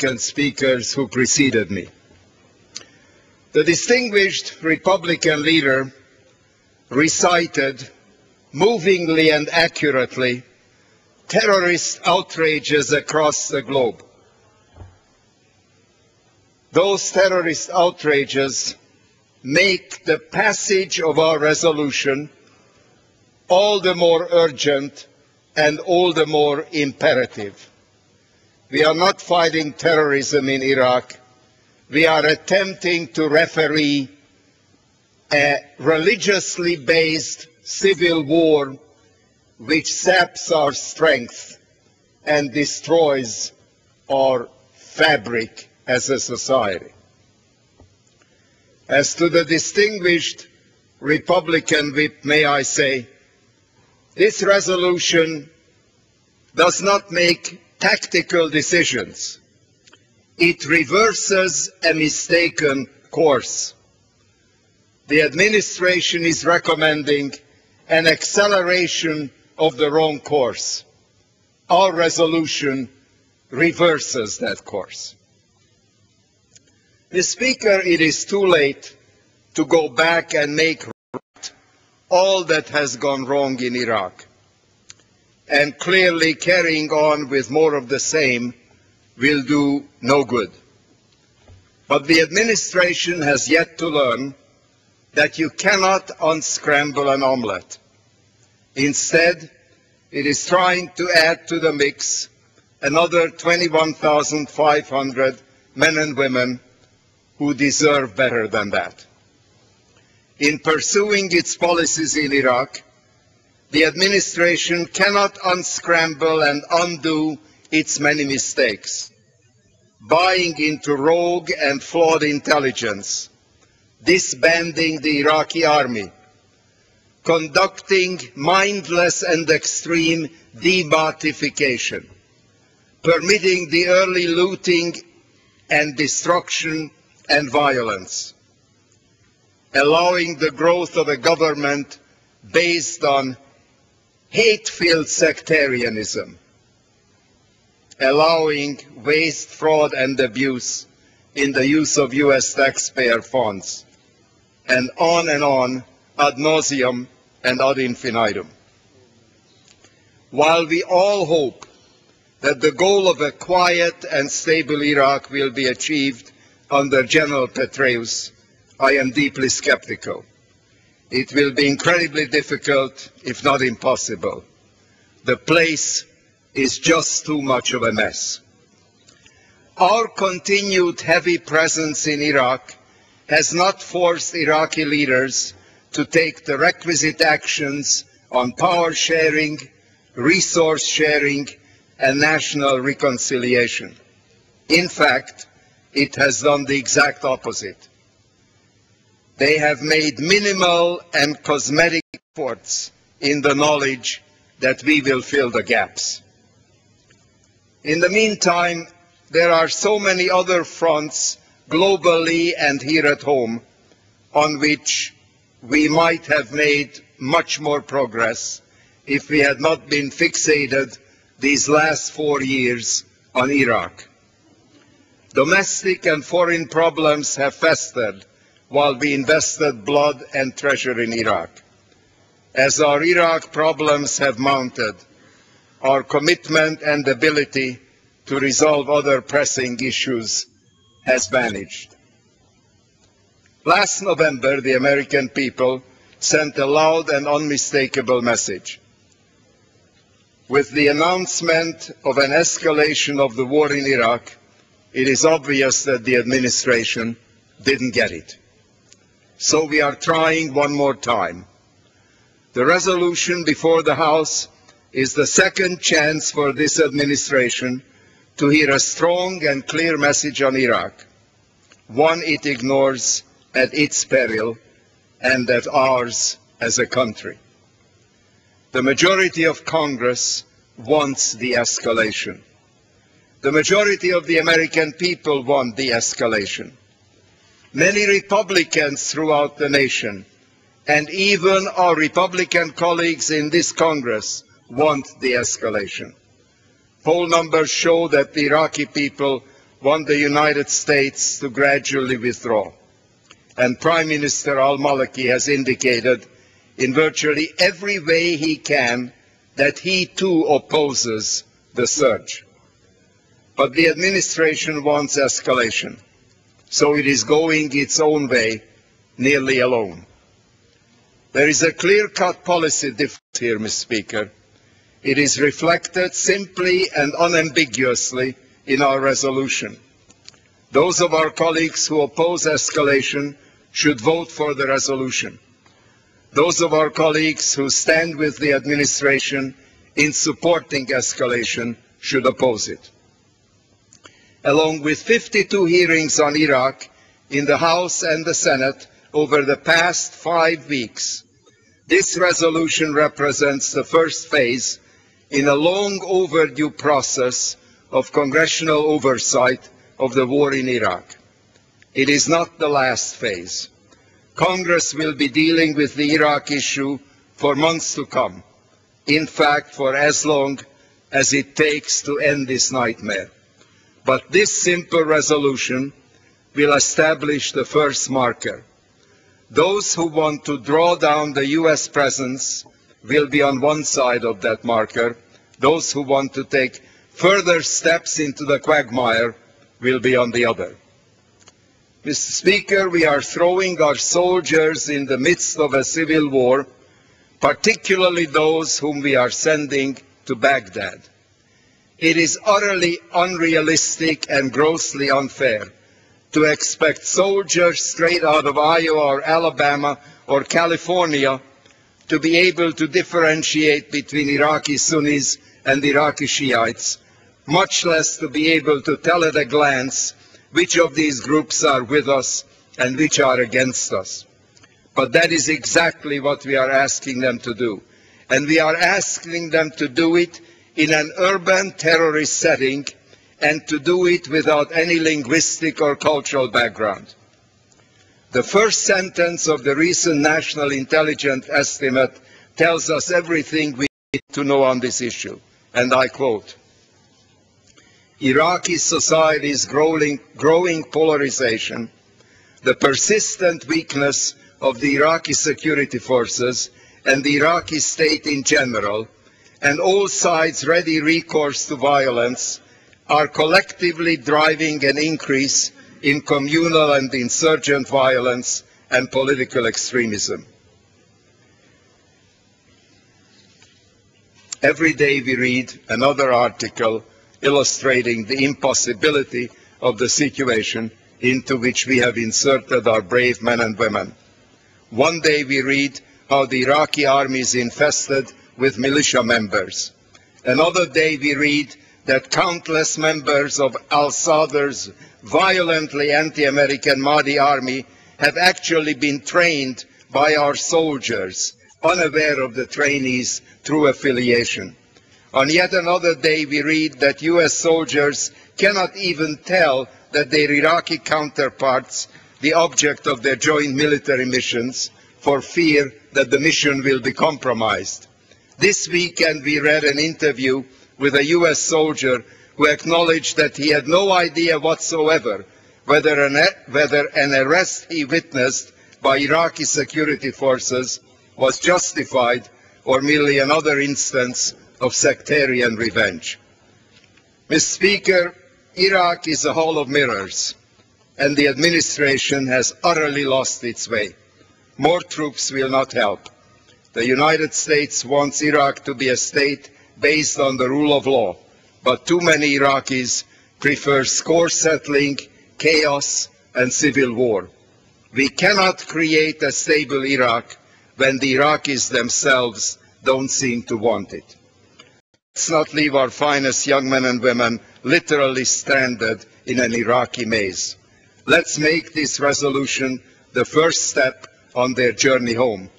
Republican speakers who preceded me. The distinguished Republican leader recited movingly and accurately terrorist outrages across the globe. Those terrorist outrages make the passage of our resolution all the more urgent and all the more imperative. We are not fighting terrorism in Iraq. We are attempting to referee a religiously based civil war which saps our strength and destroys our fabric as a society. As to the distinguished Republican whip, may I say, this resolution does not make tactical decisions. It reverses a mistaken course. The administration is recommending an acceleration of the wrong course. Our resolution reverses that course. Mr. Speaker, it is too late to go back and make right all that has gone wrong in Iraq. And clearly carrying on with more of the same will do no good. But the administration has yet to learn that you cannot unscramble an omelette. Instead, it is trying to add to the mix another 21,500 men and women who deserve better than that. In pursuing its policies in Iraq, the administration cannot unscramble and undo its many mistakes, buying into rogue and flawed intelligence, disbanding the Iraqi army, conducting mindless and extreme debathification, permitting the early looting and destruction and violence, allowing the growth of a government based on hate-filled sectarianism, allowing waste, fraud, and abuse in the use of US taxpayer funds, and on ad nauseum and ad infinitum. While we all hope that the goal of a quiet and stable Iraq will be achieved under General Petraeus, I am deeply skeptical. It will be incredibly difficult, if not impossible. The place is just too much of a mess. Our continued heavy presence in Iraq has not forced Iraqi leaders to take the requisite actions on power sharing, resource sharing, and national reconciliation. In fact, it has done the exact opposite. They have made minimal and cosmetic efforts in the knowledge that we will fill the gaps. In the meantime, there are so many other fronts globally and here at home on which we might have made much more progress if we had not been fixated these last 4 years on Iraq. Domestic and foreign problems have festered while we invested blood and treasure in Iraq. As our Iraq problems have mounted, our commitment and ability to resolve other pressing issues has vanished. Last November, the American people sent a loud and unmistakable message. With the announcement of an escalation of the war in Iraq, it is obvious that the administration didn't get it. So we are trying one more time. The resolution before the House is the second chance for this administration to hear a strong and clear message on Iraq, one it ignores at its peril and at ours as a country. The majority of Congress wants the escalation. The majority of the American people want the escalation. Many Republicans throughout the nation, and even our Republican colleagues in this Congress, want the escalation. Poll numbers show that the Iraqi people want the United States to gradually withdraw. And Prime Minister al-Maliki has indicated in virtually every way he can that he too opposes the surge. But the administration wants escalation, so it is going its own way, nearly alone. There is a clear-cut policy difference here, Mr. Speaker. It is reflected simply and unambiguously in our resolution. Those of our colleagues who oppose escalation should vote for the resolution. Those of our colleagues who stand with the administration in supporting escalation should oppose it. Along with 52 hearings on Iraq in the House and the Senate over the past 5 weeks, this resolution represents the first phase in a long overdue process of congressional oversight of the war in Iraq. It is not the last phase. Congress will be dealing with the Iraq issue for months to come. In fact, for as long as it takes to end this nightmare. But this simple resolution will establish the first marker. Those who want to draw down the US presence will be on one side of that marker. Those who want to take further steps into the quagmire will be on the other. Mr. Speaker, we are throwing our soldiers in the midst of a civil war, particularly those whom we are sending to Baghdad. It is utterly unrealistic and grossly unfair to expect soldiers straight out of Iowa or Alabama or California to be able to differentiate between Iraqi Sunnis and Iraqi Shiites, much less to be able to tell at a glance which of these groups are with us and which are against us. But that is exactly what we are asking them to do. And we are asking them to do it in an urban terrorist setting and to do it without any linguistic or cultural background. The first sentence of the recent National Intelligence Estimate tells us everything we need to know on this issue. And I quote, Iraqi society's growing polarization, the persistent weakness of the Iraqi security forces and the Iraqi state in general, and all sides' ready recourse to violence are collectively driving an increase in communal and insurgent violence and political extremism. Every day we read another article illustrating the impossibility of the situation into which we have inserted our brave men and women. One day we read how the Iraqi army is infested with militia members. Another day we read that countless members of al-Sadr's violently anti-American Mahdi army have actually been trained by our soldiers, unaware of the trainees' true affiliation. On yet another day we read that US soldiers cannot even tell that their Iraqi counterparts, the object of their joint military missions, for fear that the mission will be compromised. This weekend we read an interview with a US soldier who acknowledged that he had no idea whatsoever whether an arrest he witnessed by Iraqi security forces was justified or merely another instance of sectarian revenge. Mr. Speaker, Iraq is a hall of mirrors, and the administration has utterly lost its way. More troops will not help. The United States wants Iraq to be a state based on the rule of law, but too many Iraqis prefer score settling, chaos, and civil war. We cannot create a stable Iraq when the Iraqis themselves don't seem to want it. Let's not leave our finest young men and women literally stranded in an Iraqi maze. Let's make this resolution the first step on their journey home.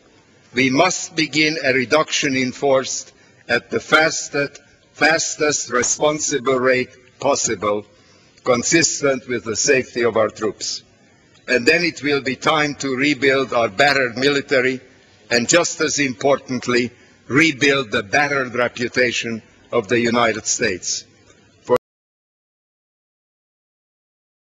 We must begin a reduction in force at the fastest responsible rate possible, consistent with the safety of our troops. And then it will be time to rebuild our battered military and, just as importantly, rebuild the battered reputation of the United States.